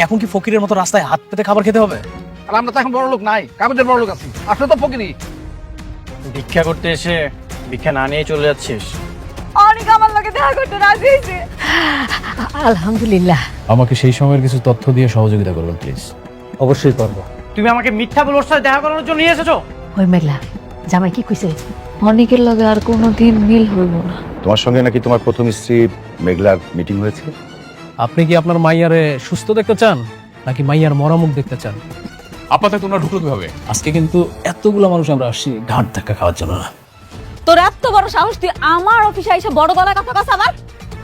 এখন কি ফকিরের মতো রাস্তায় হাত পেতে খাবার খেতে হবে? আর আমরা তো এখন বড় লোক নাই, কাগজের বড় লোক আছি, আসলে তো ফকিরি। ভিক্ষা করতে এসে ভিক্ষা না নিয়ে চলে যাচ্ছিস? অনেক আমার লোকে দেখা করতে রাজি হয়েছে। আলহামদুলিল্লাহ। আমাকে সেই সময়ের কিছু তথ্য দিয়ে সহযোগিতা করবেন প্লিজ। অবশ্যই করবো। তুমি আমাকে মিথ্যা বলে ওর সাথে দেখা করানোর জন্য নিয়ে এসেছো? ওই মেঘলা জামাই কি কইছে? অনেকের লগে আর কোনোদিন মিল হইব না। তোমার সঙ্গে নাকি তোমার প্রথম স্ত্রী মেঘলার মিটিং হয়েছে? আপনি কি আপনার মাইয়ারে সুস্থ দেখতে চান নাকি মাইয়ার মরামুখ দেখতে চান? আপাতত তোমরা ঢুকলো কিভাবে? আজকে কিন্তু এতগুলো মানুষ আমরা আসছি ঘাট ধাক্কা খাওয়ার জন্য না। তোর এত বড় সাহস, তুই আমার অফিসে এসে বড় গলায় কথা কস আবার?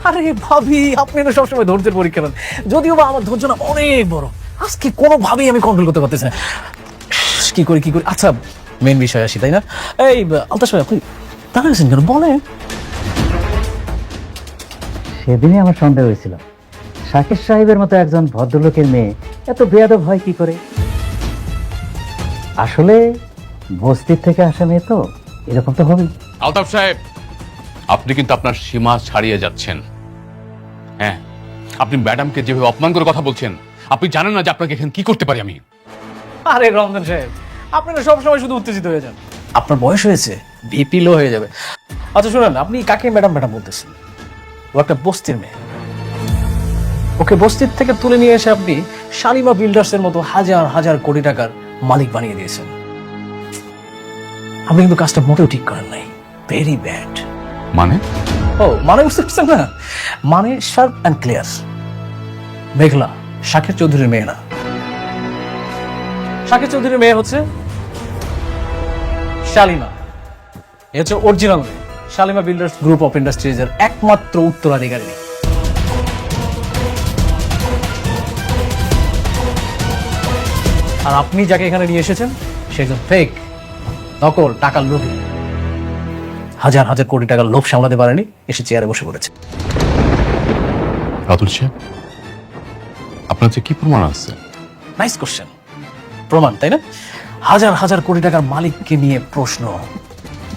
আরে ভাবি, আপনি না সবসময় ধৈর্যের পরীক্ষা নেন, যদিও বা আমার ধৈর্য না অনেক বড়। আজকে কোনোভাবেই আমি কন্ট্রোল করতে পারতেছি না। কি করি কি করি। আচ্ছা, মেন বিষয় আসি, তাই না? এই আলতাশ ভাই, আপনি দাঁড়াচ্ছেন কেন? বলেন। সেদিনই আমার সন্দেহ হয়েছিল, শাকির সাহেবের মতো একজন ভদ্রলোকের মেয়ে এত বেয়াদব হয় কি করে। আসলে বস্তির থেকে আসা মেয়ে তো এরকম তো হবেই। আলতাফ সাহেব, আপনি কিন্তু আপনার সীমা ছাড়িয়ে যাচ্ছেন। হ্যাঁ, আপনি ম্যাডামকে যেভাবে অপমান করে কথা বলছেন, আপনি জানেন না যে আপনাকে এখানে কি করতে পারি আমি। আরে রমজান সাহেব, আপনি না সবসময় শুধু উত্তেজিত হয়ে যান। আপনার বয়স হয়েছে, ভিপি লো হয়ে যাবে। আচ্ছা শুনেন, আপনি কাকে ম্যাডাম ম্যাডাম বলতেছেন? ও একটা বস্তির মেয়ে। ওকে বস্তির থেকে তুলে নিয়ে এসে আপনি শালিমা বিল্ডার্সের মতো হাজার হাজার কোটি টাকার মালিক বানিয়ে দিয়েছেন। আপনি কিন্তু কাজটা মোটেও ঠিক করেন নাই। Very bad. মানে? ও মানে বুঝতে পারছেন না? মানে শার্প অ্যান্ড ক্লিয়ার। মেঘলা শাকির চৌধুরীর মেয়ে না। শাকির চৌধুরীর মেয়ে হচ্ছে শালিমা। এ হচ্ছে অরিজিনাল মেয়ে। Shalimar builders group of industries এর একমাত্র উত্তরাধিকারী। আর আপনি যাকে এখানে নিয়ে এসেছেন সে একজন ফেক, নকল, টাকার লোভী। হাজার হাজার কোটি টাকার লোভ সামলাতে পারেনি, এসে চেয়ারে বসে পড়েছে। রাতুল সাহেব, আপনার যে কি প্রমাণ আছে? Nice question. প্রমাণ, তাই না? হাজার হাজার কোটি টাকার মালিককে নিয়ে প্রশ্ন,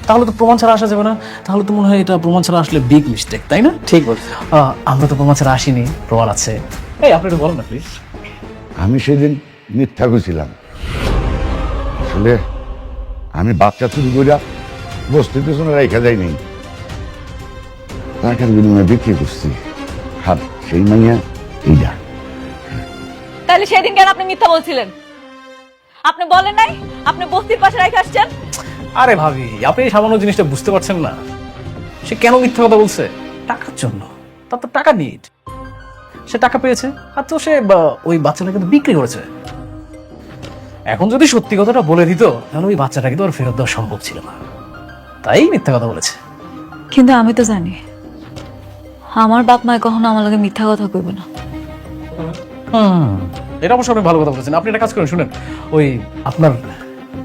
তাহলে তো প্রমাণ ছাড়া আসা যাবে না। তাহলে তো মনে হয় এটা প্রমাণ ছাড়া আসলে বিগ মিস্টেক, তাই না? ঠিক বলছো। আমরা তো প্রমাণ ছাড়া আসিনি, প্রমাণ আছে। এই আপনি একটু বলেন না প্লিজ। আমি সেদিন মিথ্যা কইছিলাম। আসলে আমি বাচ্চা চুরি কইরা বস্তির পেছনে রেখা যাই নাই, টাকার বিনিময়ে বিক্রি করছি। আর সেই মাইয়া এইটা। তাহলে সেদিন কেন আপনি মিথ্যা বলছিলেন? আপনি বলেন নাই আপনি বস্তির পাশে রেখে আসছেন? আরে ভাবি, আপনি এই সামান্য জিনিসটা বুঝতে পারছেন না। সে কেন মিথ্যা কথা বলছে? টাকার জন্য। তার তো টাকা নিড। সে টাকা পেয়েছে, আর তো সে ওই বাচ্চাটাকে তো বিক্রি করেছে। এখন যদি সত্যি কথাটা বলে দিত, তাহলে ওই বাচ্চাটাকে তো আর ফেরত দেওয়া সম্ভব ছিল না। তাই মিথ্যা কথা বলেছে। কিন্তু আমি তো জানি আমার বাপ মায় কখনো আমার লগে মিথ্যা কথা কইবে না। এটা অবশ্য আপনি ভালো কথা বলেছেন। আপনি একটা কাজ করেন, শুনেন, ওই আপনার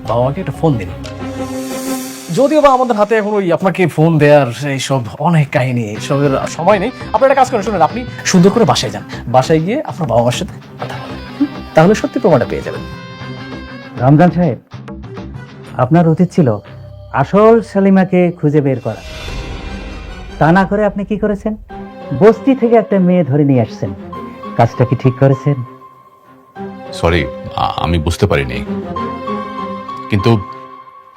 বাবা মাকে একটা ফোন দিন। যদিও বা আমাদের হাতে এখন ওই আপনাকে ফোন দেওয়ার এইসব অনেক কাহিনী, এইসবের সময় নেই। আপনি একটা কাজ করেন, শুনেন, আপনি সুন্দর করে বাসায় যান। বাসায় গিয়ে আপনার বাবা মার সাথে কথা বলেন, তাহলে সত্যি প্রমাণটা পেয়ে যাবেন। রমজান সাহেব, আপনার উচিত ছিল আসল শালিমাকে খুঁজে বের করা। তা না করে আপনি কি করেছেন? বস্তি থেকে একটা মেয়ে ধরে নিয়ে আসছেন। কাজটা কি ঠিক করেছেন? সরি, আমি বুঝতে পারিনি। কিন্তু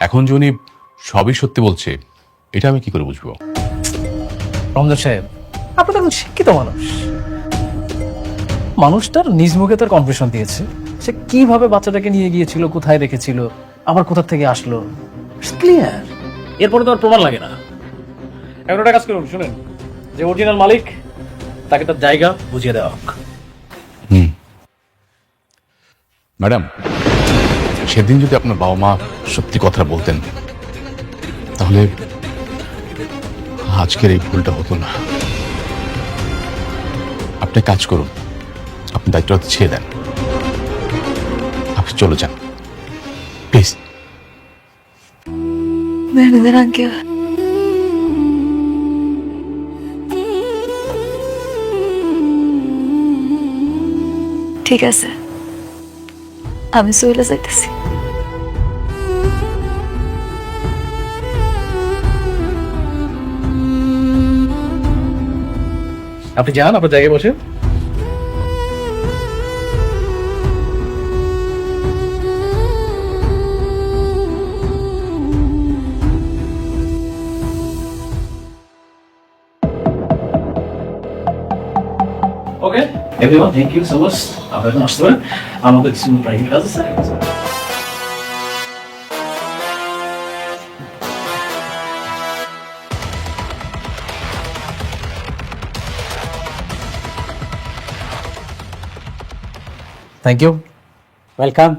এখন যে উনি সবই সত্যি বলছে, এটা আমি কি করে বুঝবো? রমজান সাহেব, আপনি তো একজন শিক্ষিত মানুষ। মানুষটার নিজ মুখে তার কনফেশন দিয়েছে। সে কিভাবে বাচ্চাটাকে নিয়ে গিয়েছিল, কোথায় রেখেছিল, আবার কোথা থেকে আসলো, ক্লিয়ার। এরপরে তো আর প্রমাণ লাগে না। এখন একটা কাজ করুন, শুনেন, যে অরিজিনাল মালিক তাকে তার জায়গা বুঝিয়ে দেওয়া হোক। ম্যাডাম, সেদিন যদি আপনার বাবা মা সত্যি কথা বলতেন, তাহলে আজকের এই ভুলটা হতো না। আপনি কাজ করুন, আপনি দায়িত্বটা ছেড়ে দেন, আপনি চলে যান প্লিজ। ম্যানেজার আঙ্কেল, ঠিক আছে, আমি চলে যাইতেছি। আপনি যান, আপনার জায়গায় বসে। Everyone thank you so much. আপনারা এখন আসতে পারেন, আমাদের কিছু প্রাইভেট কাজ আছে। Thank you. ওয়েলকাম।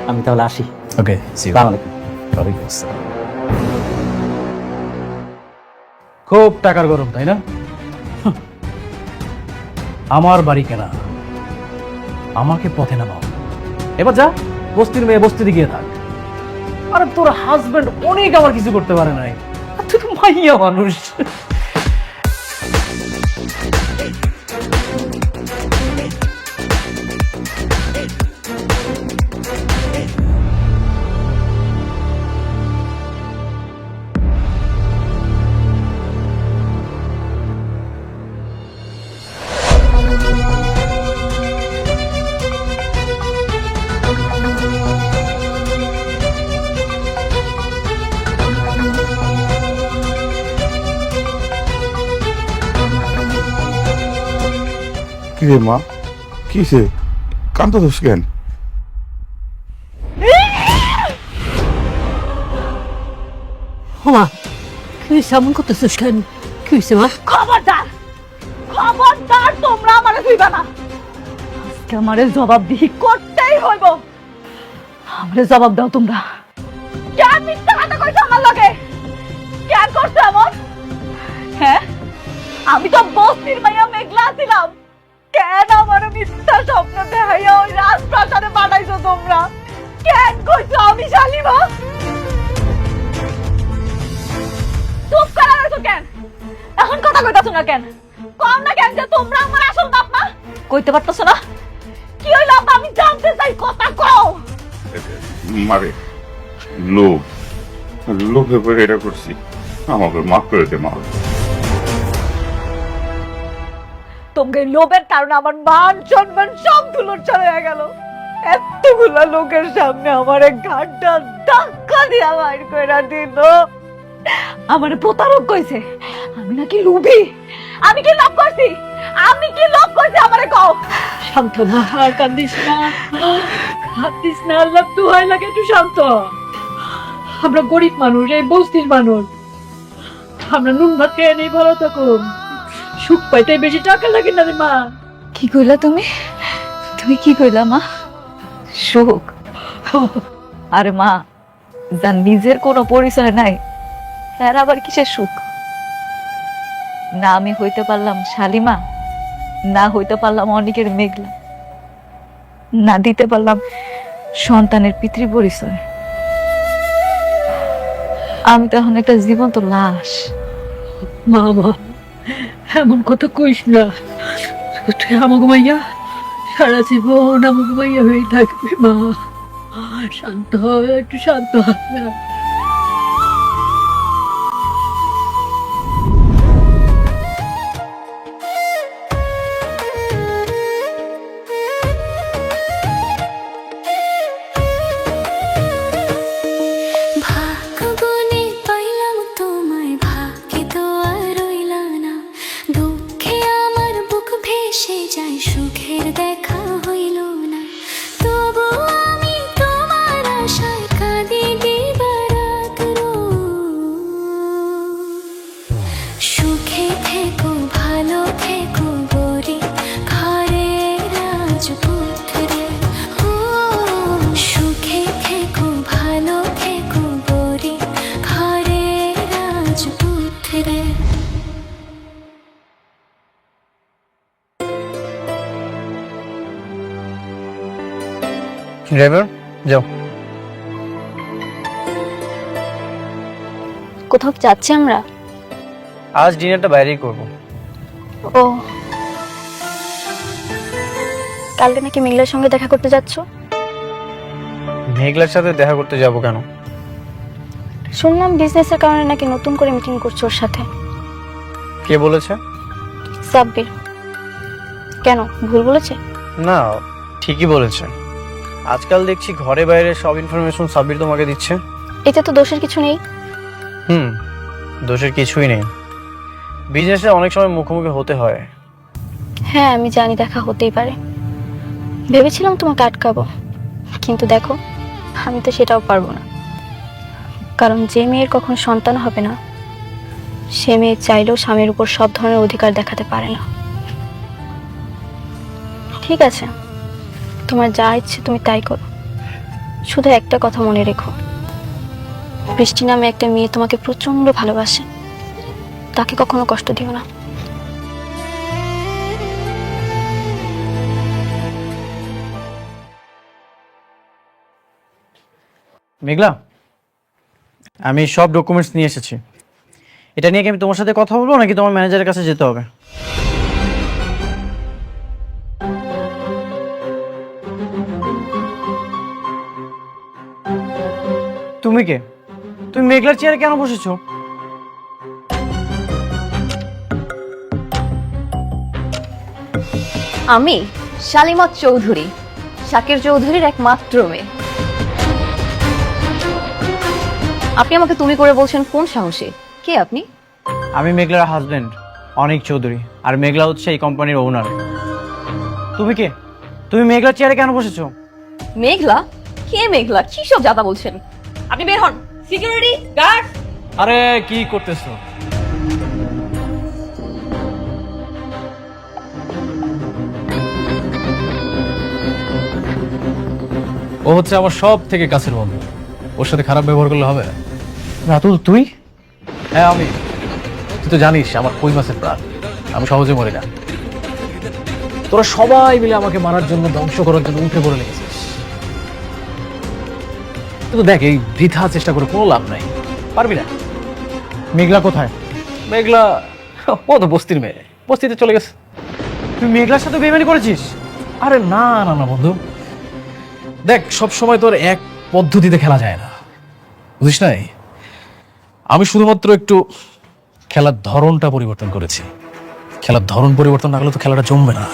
আমি তাহলে আসি। Okay, see you. আসসালামু আলাইকুম। ওয়ালাইকুম আসসালাম। খুব টাকার গরম, তাই না? আমার বাড়ি কেনা, আমাকে পথে নামাও। এবার যা, বস্তির মেয়ে বস্তিতে গিয়ে থাক। আরে তোর হাজবেন্ড অনেক আমার কিছু করতে পারে নাই, আর তুই তো মাইয়া মানুষ। কি রে মা, কিসে কান্দা দোষ কেন? মা কি এমন করতেছিস কেন? কি হয়েছে মা? খবরদার, খবরদার, তোমরা আমারে ধুইবা না। আজকে আমারে জবাবদিহি করতেই হইব। আমারে জবাব দাও তোমরা। কেন মিথ্যা কথা কইছো আমার লগে? কেন করছো এমন? হ্যাঁ, আমি তো বস্তির মাইয়া মেঘলা ছিলাম। কেন আমার মিথ্যা স্বপ্ন দেখাইয়া ওই রাজপ্রাসাদে পাঠাইছো তোমরা? কেন কইছো আমি শালিমা? চুপ করে রইছো কেন? এখন কথা কইতাছো না কেন? কম না কেন যে তোমরা আমার আসল বাপ মা? কইতে পারতাছো না? কি হইলো আব্বা, আমি জানতে চাই, কথা কও। মারে লোভ, লোভে করে এটা করছি, আমাকে মাফ করে দে মা। তোমাকে লোভের কারণে আমার মান সম্মান সব ধুলোর হয়ে গেল। এতগুলা লোকের সামনে আমার ঘাটটা ধাক্কা দিয়া বাইর করে দিল। আমার প্রতারক কইছে আমি নাকি লোভী। আমি কি লোভ করছি? আমি কি লোভ করছি আমারে কও। শান্ত না, আর কান্দিস না, কান্দিস না, আল্লাহ দোহাই লাগে একটু শান্ত। আমরা গরিব মানুষ, এই বস্তির মানুষ, আমরা নুন ভাত খেয়ে নেই, ভালো থাকুন। সুখ পাইতে বেশি টাকা লাগে না রে মা। কি কইলা তুমি? তুমি কি কইলা মা? সুখ? আরে মা, যার নিজের কোনো পরিচয় নাই, এর আবার কিসের সুখ? না আমি হইতে পারলাম শালিমা, না হইতে পারলাম অনেকের মেঘলা, না দিতে পারলাম সন্তানের পিতৃ পরিচয়। আমি তো এখন একটা জীবন্ত লাশ। মা মা, এমন কথা কইস না। তুই আমাকে মাইয়া সারা জীবন আমাকে মাইয়া হয়ে থাকবি মা। শান্ত হ, একটু শান্ত হ। ভাগ্যগুনে পাইলাম তোমায়, ভাগ্যে তো আর রইলা না। দুঃখে আমার বুক ভেসে যায়, সুখের দেখা হইল না। তবু আমি তোমার আশায় কাঁদি দিবারাত রোজ। সুখে থেকো, ভালো থেকো গরি ঘরে রাজপুত রে। ও সুখে থেকো, ভালো থেকো গরি ঘরে রাজপুত রে। ড্রাইভার যাও। কোথাও যাচ্ছি আমরা? আজ ডিনারটা বাইরেই করব। ও, কালকে নাকি মেঘলার সঙ্গে দেখা করতে যাচ্ছ? মেঘলার সাথে দেখা করতে যাব কেন? শুনলাম বিজনেসের কারণে নাকি নতুন করে মিটিং করছো ওর সাথে। কে বলেছে? সাব্বির। কেন, ভুল বলেছে? না, ঠিকই বলেছে। আজকাল দেখছি ঘরে বাইরে সব ইনফরমেশন সাব্বির তোমাকে দিচ্ছে। এতে তো দোষের কিছু নেই। দোষের কিছুই নেই। বিজনেসে অনেক সময় মুখোমুখি হতে হয়। হ্যাঁ আমি জানি দেখা হতেই পারে, ভেবেছিলাম তোমাকে আটকাবো, কিন্তু দেখো আমি তো সেটাও পারবো না। কারণ যে মেয়ের কখনো সন্তান হবে না, সে মেয়ে চাইলেও স্বামীর উপর সব ধরনের অধিকার দেখাতে পারে না। ঠিক আছে, তোমার যা ইচ্ছে তুমি তাই করো, শুধু একটা কথা মনে রেখো, বৃষ্টি নামে একটা মেয়ে তোমাকে প্রচন্ড ভালোবাসে, তাকে কখনো কষ্ট দিও না। মেঘলা, আমি সব ডকুমেন্টস নিয়ে এসেছি। এটা নিয়ে কি আমি তোমার সাথে কথা বলবো নাকি তোমার ম্যানেজারের কাছে যেতে হবে? তুমি কে? তুমি মেঘলার চেয়ারে কেন বসেছো? আমি শালিমা চৌধুরী, শাকির চৌধুরীর একমাত্র মেয়ে। আপনি আমাকে তুমি করে বলছেন কোন সাহসে? কে আপনি? আমি মেঘলার হাজবেন্ড অনিক চৌধুরী, আর মেঘলা হচ্ছে এই কোম্পানির ওনার। তুমি কে? তুমি মেঘলার চেয়ারে কেন বসেছো? মেঘলা? কে মেঘলা? কি সব জাতা বলছেন? আপনি বের হন। Security guard! আরে কি করতেছো? ও হচ্ছে আমার সব থেকে কাছের বন্ধু, ওর সাথে খারাপ ব্যবহার করলে হবে? রাতুল তুই? হ্যাঁ আমি। তুই তো জানিস আমার কই মাছের প্রাণ, আমি সহজে মরি না। তোরা সবাই মিলে আমাকে মারার জন্য, ধ্বংস করার জন্য উঠে পড়ে লেগেছিস। কিন্তু দেখ, এই বৃথা চেষ্টা করে কোনো লাভ নাই, পারবি না। মেঘলা কোথায়? মেঘলা ও তো বস্তির মেয়ে, বস্তিতে চলে গেছে। তুই মেঘলার সাথে বেইমানি করেছিস? আরে না না না বন্ধু, দেখ সব সময় তোর এক পদ্ধতিতে খেলা যায় না, বুঝিস নাই? আমি শুধুমাত্র একটু খেলার ধরনটা পরিবর্তন করেছি। খেলার ধরন পরিবর্তন না করলে তো খেলাটা জমবে না।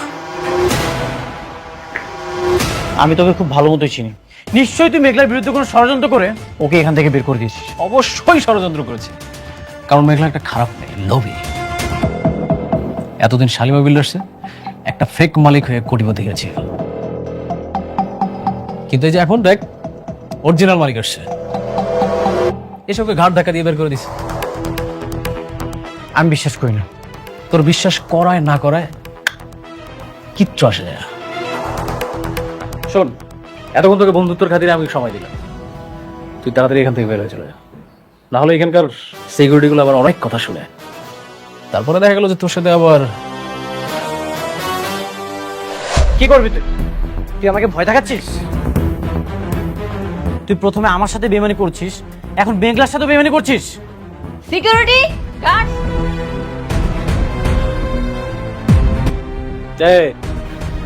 আমি তোকে খুব ভালো মতোই চিনি। নিশ্চয়ই তুই মেঘলার বিরুদ্ধে কোনো ষড়যন্ত্র করে ওকে এখান থেকে বের করে দিয়েছিস। অবশ্যই ষড়যন্ত্র করেছে, কারণ মেঘলা একটা খারাপ মেয়ে, লোভী। এতদিন শালিমা বিল্ডার্সে একটা ফেক মালিক হয়ে কোটিপতি হয়েছিল, কিন্তু এই যে এখন দেখ অরিজিনাল মালিক আসছে, এসবকে ঘাট ধাক্কা দিয়ে বের করে দিছে। আমি বিশ্বাস করি না। তোর বিশ্বাস করায় না করায় কিচ্ছু আসে যায় না। শোন, এতক্ষণ তোকে বন্ধুত্বর খাতিরে আমি সময় দিলাম, তুই তাড়াতাড়ি এখান থেকে বের হয়ে চলে যা, না হলে এখানকার সিকিউরিটি গুলো আবার অনেক কথা শুনে, তারপরে দেখা গেল যে তোর সাথে আবার। কি করবি তুই? তুই আমাকে ভয় দেখাচ্ছিস? তুই প্রথমে আমার সাথে বেইমানি করছিস, এখন মেঘলার সাথে বেইমানি করছিস। Security guard!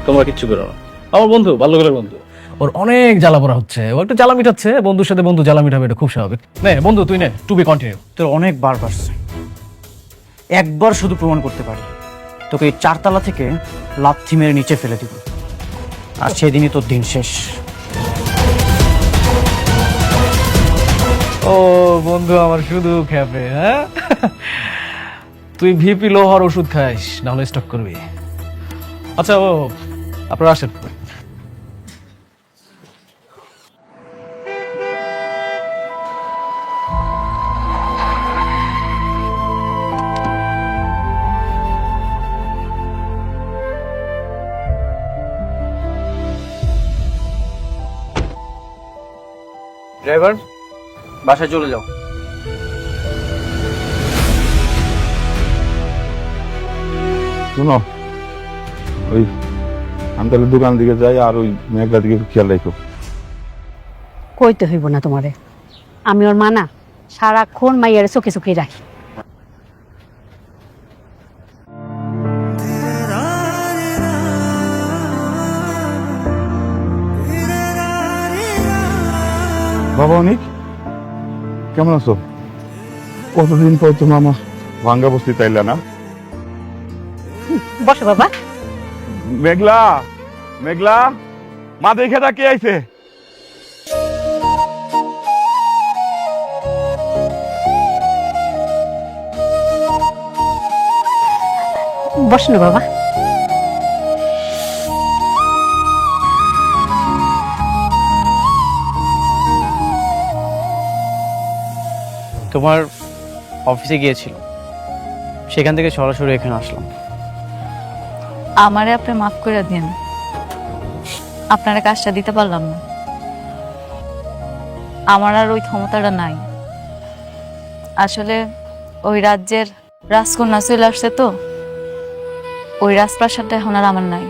তোমরা কিচ্ছু করো না, আমার বন্ধু, বাল্যকালের বন্ধু, ওর অনেক জ্বালা পড়া হচ্ছে, ও একটু জ্বালা মিটাচ্ছে, বন্ধুর সাথে বন্ধু জ্বালা মিটাবে, এটা খুব স্বাভাবিক। নে বন্ধু তুই নে, টু বি কন্টিনিউ। তোর অনেক বার বাড়ছে, একবার শুধু প্রমাণ করতে পারি, তোকে এই 4 তলা থেকে লাথি মেরে নিচে ফেলে দিব, আর সেদিনই তোর দিন শেষ। ও বন্ধু আমার শুধু খেপে, হ্যাঁ? তুই ভিপি লোহার ওষুধ খাইস, না হলে স্টক করবি। আচ্ছা ও আপনারা আসেন। ড্রাইভার, বাসায় চলে যাও। শুনো, ওই আমি তাহলে দোকান দিকে যাই, আর ওই মেঘলা দিকে একটু খেয়াল রাখো। কইতে হইব না তোমারে, আমি ওর মানা সারাক্ষণ মাইয়ার চোখে চোখে রাখি। বাবা অনিক, কেমন আছো? কতদিন পর তুমি আমার ভাঙ্গা বস্তি তাইলা না? বসো বাবা। মেঘলা, মেঘলা, মা দেখে কে আইছে? বসো না বাবা। তোমার অফিসে গিয়েছিল, সেখান থেকে সরাসরি এখানে আসলাম। আমারে আপনি মাফ করে দিন, আপনারা কাজটা দিতে পারলাম না। আমার আর ওই ক্ষমতাটা নাই। আসলে ওই রাজ্যের রাজকন্যা চলে আসছে তো, ওই রাজপ্রাসাদটা এখন আর আমার নাই।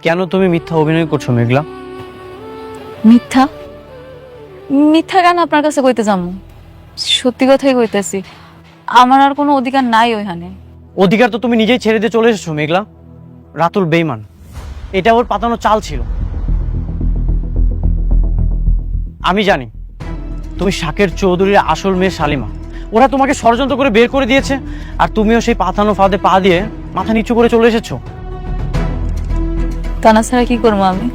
কেন তুমি মিথ্যা অভিনয় করছো মেঘলা? মিথ্যা? মিথ্যা কেন আপনার কাছে কইতে যাবো? সত্যি কথাই কইতেছি, আমার আর কোনো অধিকার নাই ওইখানে। অধিকার তো তুমি নিজেই ছেড়ে দিয়ে চলে এসেছো মেঘলা। রাতুল বেইমান, এটা ওর পাতানো চাল ছিল। আমি জানি তুমি শাকের চৌধুরীর আসল মেয়ে শালিমা। ওরা তোমাকে ষড়যন্ত্র করে বের করে দিয়েছে, আর তুমিও সেই পাতানো ফাঁদে পা দিয়ে মাথা নিচু করে চলে এসেছো। তা না ছাড়া কি করবো আমি?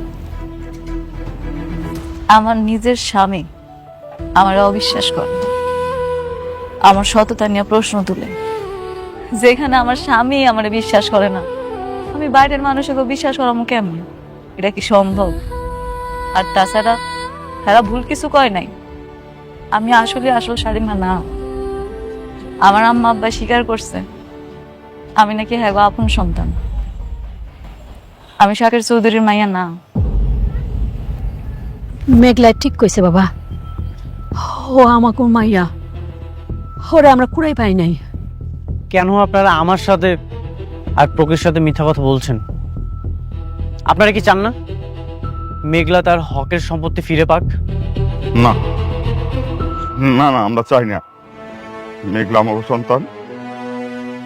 আমার নিজের স্বামী আমার অবিশ্বাস করে, আমার সততা নিয়ে প্রশ্ন তুলে। যেখানে আমার স্বামী আমার বিশ্বাস করে না, আমি বাইরের মানুষকে বিশ্বাস করামো কেমন? এটা কি সম্ভব? আর তাছাড়া তারা ভুল কিছু কয় নাই। আমি আসলে আসল শালিমা না। আমার আম্মা আব্বা স্বীকার করছে আমি নাকি হ্যাঁ আপন সন্তান। আমি শাকের চৌধুরীর মাইয়া না। মেঘলা ঠিক কইছে বাবা, ও আমাকে মাইয়া, ওরে আমরা কুড়াই পাই নাই। কেন আপনারা আমার সাথে আর প্রকৃতির সাথে মিথ্যা কথা বলছেন? আপনারা কি চান না মেঘলা তার হকের সম্পত্তি ফিরে পাক? না না না, আমরা চাই না মেঘলা আমার সন্তান,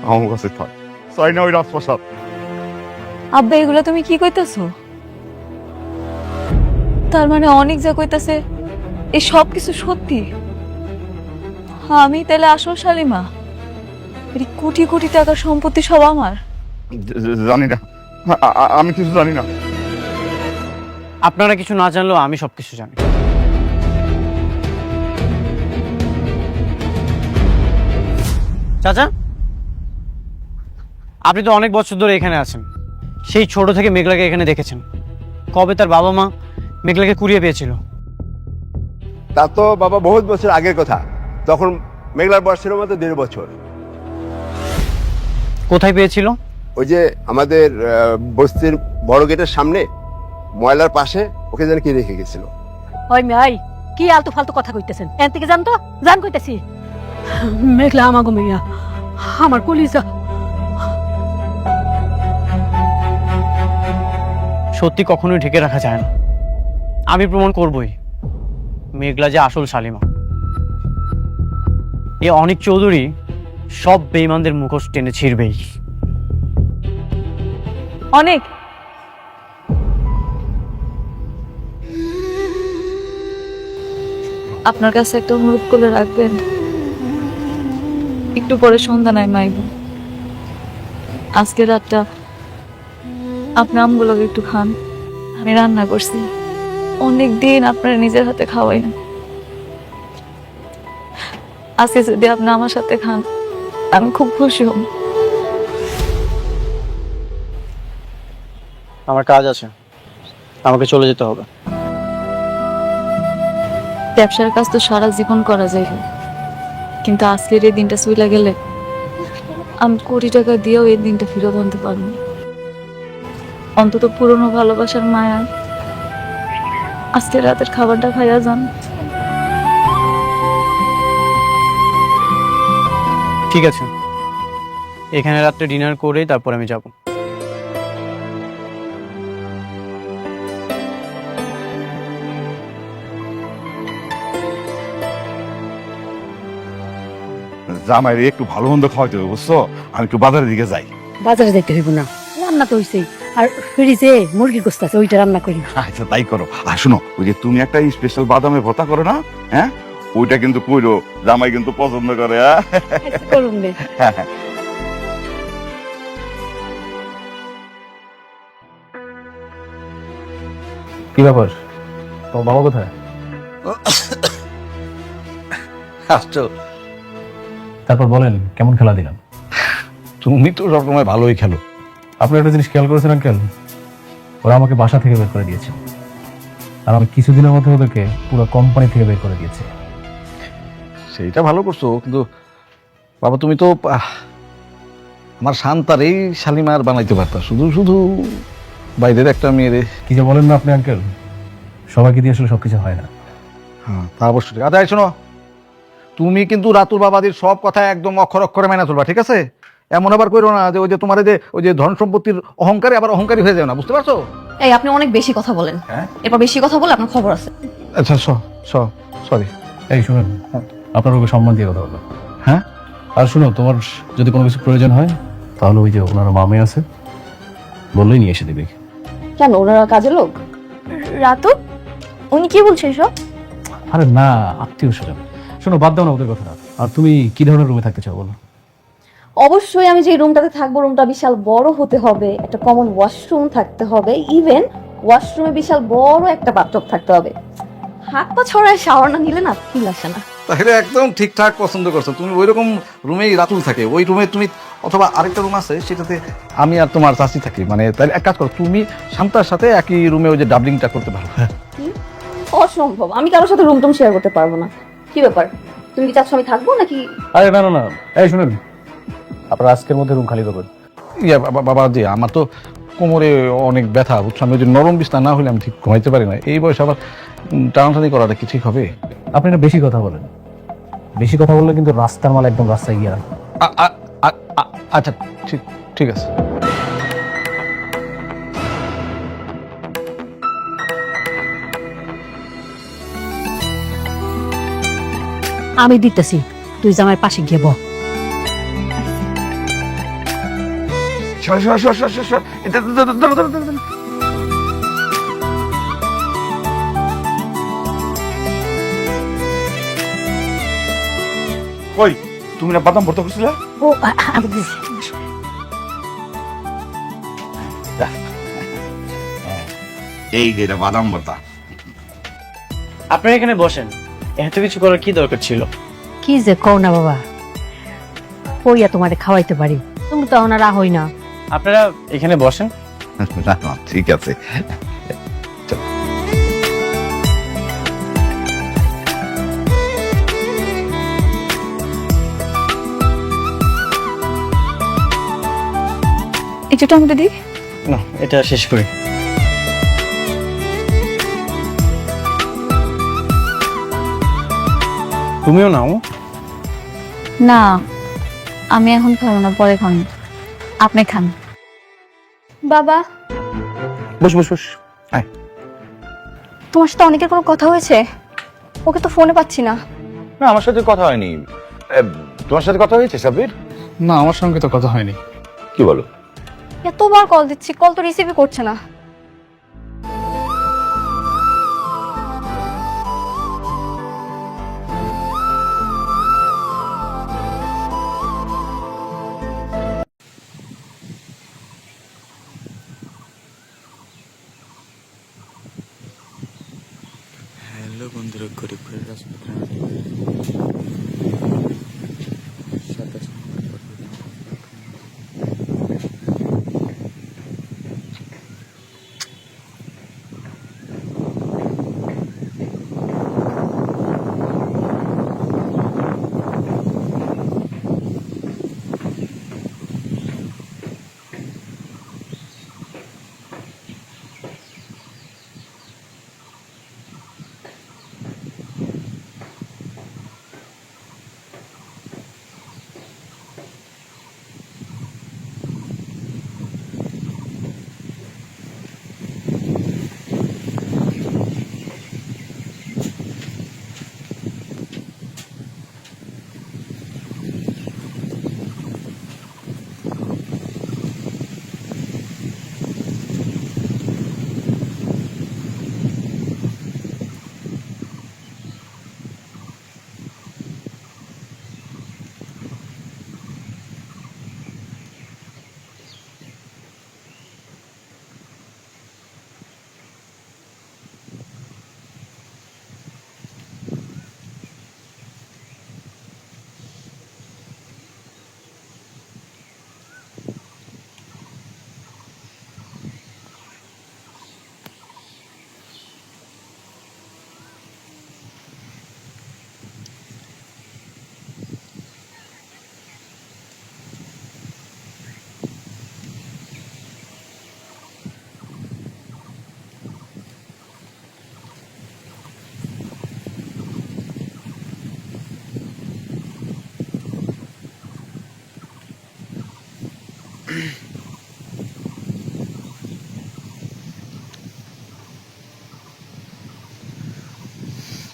আমার কাছে থাক। চাই না ওই রাজপ্রাসাদ। আব্বা এগুলো তুমি কি কইতাছো? তার মানে অনেক যা কইতাছে এই সব কিছু সত্যি? আমি তাহলে আসল শালিমা? এই কোটি কোটি টাকার সম্পত্তি সব আমার? জানি না, আমি কিছু জানি না। আপনারা কিছু না জানলেও আমি সবকিছু জানি। চাচা, আপনি তো অনেক বছর ধরে এখানে আছেন, সেই ছোট থেকে মেঘলাকে এখানে দেখেছেন। কবে তার বাবা মা মেঘলাকে কুড়িয়ে পেয়েছিল? তা তো বাবা বহুত বছর আগের কথা, তখন মেঘলার বয়স ছিল মাত্র 1.5 বছর। কোথায় পেয়েছিল? ওই যে আমাদের বস্তির বড় গেটের সামনে ময়লার পাশে, ওকে যেন কি রেখে গেছিল। ওই মেয়াই কি আলতু ফালতু কথা কইতেছেন? এন থেকে জান তো, জান কইতেছি। মেঘলা আমাকে মেয়া, আমার কলিজা। সত্যি কখনোই ঢেকে রাখা যায় না। আমি প্রমাণ করবই মেঘলা যে আসল শালিমা। এ অনেক চৌধুরী সব বেঈমানদের মুখোশ টেনে ছিঁড়বেই। অনেক আপনার কাছে একটা অনুরোধ করে রাখবেন, একটু পরে সন্ধ্যা নাই মাইব। আজকে রাতটা আপনি আমগুলোকে একটু খান। আমি রান্না করছি, অনেক দিন আপনারা নিজের হাতে খাওয়াই না। আজকে যদি আপনি আমার সাথে খান আমি খুব খুশি হব। আমার কাজ আছে, আমাকে চলে যেতে হবে। ব্যবসার কাজ তো সারা জীবন করা যায়, কিন্তু আজকের এই দিনটা চলে গেলে আমি কোটি টাকা দিয়েও এই দিনটা ফিরত আনতে পারবো না। অন্তত পুরনো ভালোবাসার মায়া আজকে রাতের খাবারটা খাইয়া যান। ঠিক আছে, এখানে রাত্রে ডিনার করে তারপর আমি যাব। জামাইরে একটু ভালো মন্দ খাওয়াইতে হবে, বুঝছো? আমি একটু বাজারের দিকে যাই। বাজারে যাইতে হইব না, রান্না তো হইছেই। আর ফ্রিজে মুরগির গোস্ত আছে, ওইটা রান্না করি। আচ্ছা তাই করো। আর শোনো, ওই যে তুমি একটা স্পেশাল বাদামের ভর্তা করো না, হ্যাঁ, ওইটা কিন্তু কইরো, জামাই কিন্তু পছন্দ করে। হ্যাঁ করুন রে। কি ব্যাপার, তোমার বাবা কোথায়? তারপর বলেন কেমন খেলা দিলাম? তুমি তো সবসময় ভালোই খেলো। আপনি একটা জিনিস খেয়াল করেছেন আঙ্কেল? ওরা আমাকে বাসা থেকে বের করে দিয়েছে, আর আমি কিছুদিনের মধ্যে ওদেরকে পুরো কোম্পানি থেকে বের করে দিয়েছে। সেইটা ভালো করছো, কিন্তু বাবা তুমি তো আমার শান্তারেই শালিমার বানাইতে পারতা, শুধু শুধু বাইরের একটা মেয়েরে। কি যে বলেন না আপনি আঙ্কেল, সবাইকে দিয়ে আসলে সবকিছু হয় না। হ্যাঁ তা অবশ্যই। আচ্ছা শোনো, তুমি কিন্তু রাতুল বাবাদের সব কথা একদম অক্ষর অক্ষরে মেনে চলবা, ঠিক আছে? এমন আবার করো না যে ওই যে তোমার যে ওই যে ধন সম্পত্তির অহংকারে আবার অহংকারী হয়ে যাও না, বুঝতে পারছো? এই আপনি অনেক বেশি কথা বলেন, এরপর বেশি কথা বলে আপনার খবর আছে। আচ্ছা সরি। এই শুনুন, আপনার ওকে সম্মান দিয়ে কথা বলো। হ্যাঁ আর শুনো, তোমার যদি কোনো কিছু প্রয়োজন হয় তাহলে ওই যে ওনার মামে আছে, বললেই নিয়ে এসে দিবে। কেন, ওনারা কাজের লোক? রাতু, উনি কি বলছে এসব? আরে না, আত্মীয় স্বজন। শোনো, বাদ দাও না ওদের কথা। আর তুমি কি ধরনের রুমে থাকতে চাও বলো? অবশ্যই আমি যে রুমটাতে থাকবো রুমটা বিশাল বড় হতে হবে, একটা কমন ওয়াশরুম থাকতে হবে, ইভেন ওয়াশরুমে বিশাল বড় একটা বাথটব থাকতে হবে। হাত পা ছড়ায় শাওয়ার না নিলে না ফিল আসে না। তাহলে একদম ঠিকঠাক পছন্দ করছো তুমি। ওই রকম রুমেই রাতুল থাকে, ওই রুমে তুমি, অথবা আরেকটা রুম আছে সেটাতে আমি আর তোমার চাচি থাকি। মানে তাহলে এক কাজ করো, তুমি শান্তার সাথে একই রুমে ওই যে ডাবলিংটা করতে পারো। কি অসম্ভব, আমি কারোর সাথে রুম টুম শেয়ার করতে পারবো না। কি ব্যাপার, তুমি কি চাচ্ছ আমি থাকবো নাকি? আরে না না না, এই শুনুন, আপনারা আজকের মধ্যে রুম খালি করবেন। বাবা যে আমার তো কোমরে অনেক ব্যথা, বুঝছো? আমি ওই যে নরম বিছনা না হলে আমি ঠিক ঘুমাইতে পারি না। এই বয়সে আবার টানাটানি করাটা কি ঠিক হবে? আপনি না বেশি কথা বলেন, বেশি কথা বললে কিন্তু রাস্তার মাল একদম রাস্তায় গিয়ে রাখবে। আচ্ছা ঠিক আছে। আমি দিতেছি, তুই জামাইয়ের পাশে গিয়ে বল। কই তুমি না বাদাম ভর্তা করছিলে? ও আমি দিছি। এই যে এটা বাদাম ভর্তা। আপনারা এখানে বসেন, এত কিছু করার কি দরকার ছিল? কি যে কও না বাবা, কইয়া তোমারে খাওয়াইতে পারি, তুমি তো ওনারা হই না। আপনারা এখানে বসেন। না, ঠিক আছে। একটু টমেটো দিই। না, এটা শেষ করি। তুমিও নাও। না, আমি এখন খাবো না, পরে খান। আপনি খান। বাবা, বস বস বস। তোমার সাথে অনেকের কোনো কথা হয়েছে? ওকে তো ফোনে পাচ্ছি না। না, আমার সাথে কথা হয়নি। তোমার সাথে কথা হয়েছে সাব্বির? না, আমার সঙ্গে তো কথা হয়নি। কি বলো? এতবার কল দিচ্ছি, কল তো রিসিভই করছে না। হ্যালো বন্ধুরা, গরিব ঘরের রাজপুত্র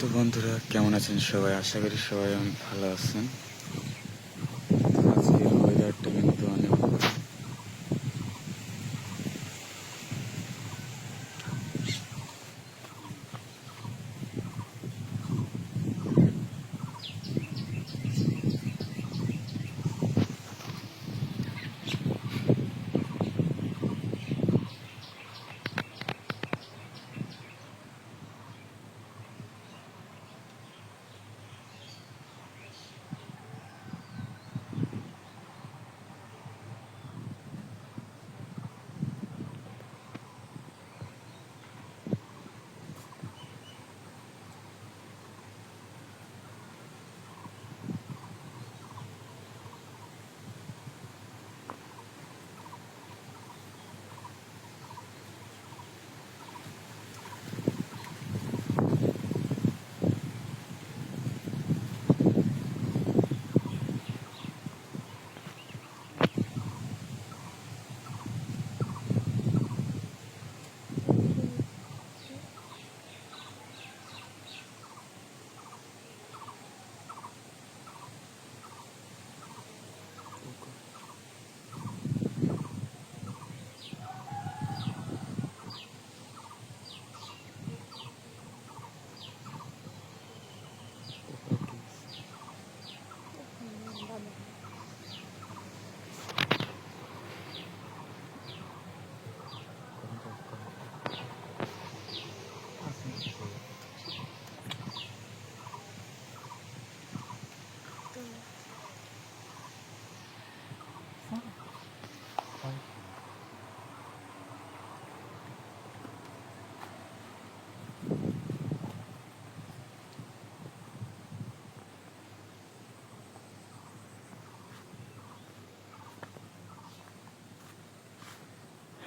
তো বন্ধুরা কেমন আছেন সবাই? আশা করি সবাই অনেক ভালো আছেন। আজকের ওয়েদারটা কিন্তু অনেক ভালো।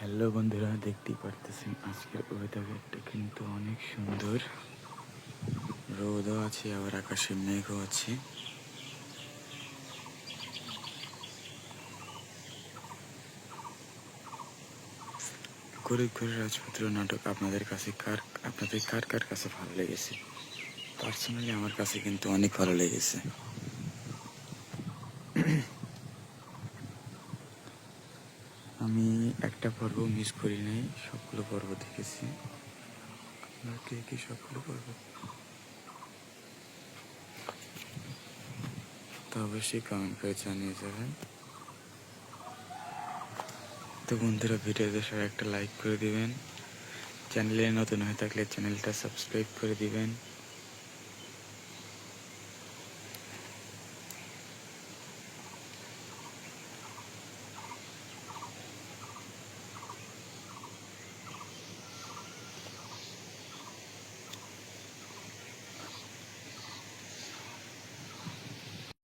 হ্যালো বন্ধুরা, দেখতেই পারতেছেন আজকের ওয়েদারটা কিন্তু অনেক সুন্দর। রোদও আছে, আবার আকাশে মেঘও আছে। গরিব ঘরের রাজপুত্র নাটক আপনাদের কার কার কাছে ভালো লেগেছে? পার্সোনালি আমার কাছে কিন্তু অনেক ভালো লেগেছে। আমি একটা পর্ব মিস করি নাই, সবগুলো পর্ব দেখেছি। আপনারা কে কে সবগুলো পর্ব তো অবশ্যই কমেন্ট করে জানিয়ে যাবেন। তো বন্ধুরা, ভিডিওতে সবাই একটা লাইক করে দিবেন। চ্যানেলে নতুন হয়ে থাকলে চ্যানেলটা সাবস্ক্রাইব করে দিবেন।